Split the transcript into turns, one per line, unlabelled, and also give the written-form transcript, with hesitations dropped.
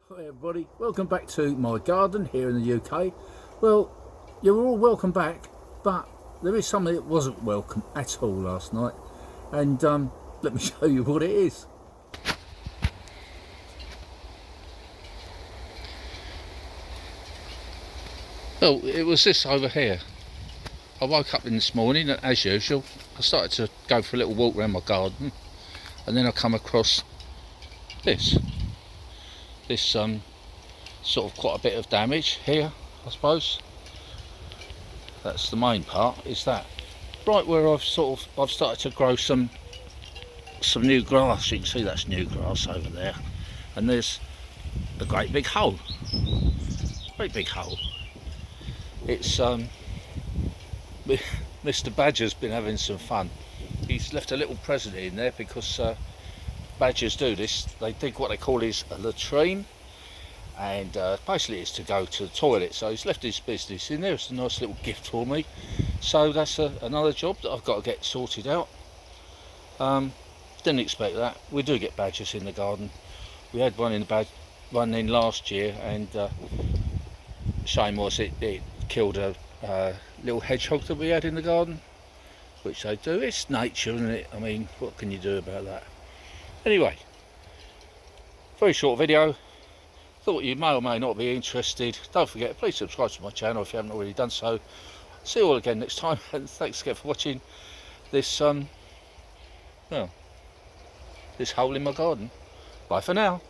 Hi everybody, welcome back to my garden here in the UK. Well, you're all welcome back, but there is something that wasn't welcome at all last night, and let me show you what it is. Well, it was this over here. I woke up in this morning and as usual I started to go for a little walk around my garden, and then I come across this sort of quite a bit of damage here, I suppose. That's the main part, is that right where I've started to grow some new grass. You can see that's new grass over there, and there's a great big hole. It's Mr. Badger's been having some fun. He's left a little present in there because badgers do this. They dig what they call a latrine, and basically it's to go to the toilet. So he's left his business in there. It's a nice little gift for me. So that's another job that I've got to get sorted out. Didn't expect that. We do get badgers in the garden. We had one in last year, and shame was it killed a little hedgehog that we had in the garden, which they do. It's nature, isn't it? I mean, what can you do about that? Anyway, very short video. Thought you may or may not be interested. Don't forget, please subscribe to my channel if you haven't already done so. See you all again next time, and thanks again for watching this this hole in my garden. Bye for now.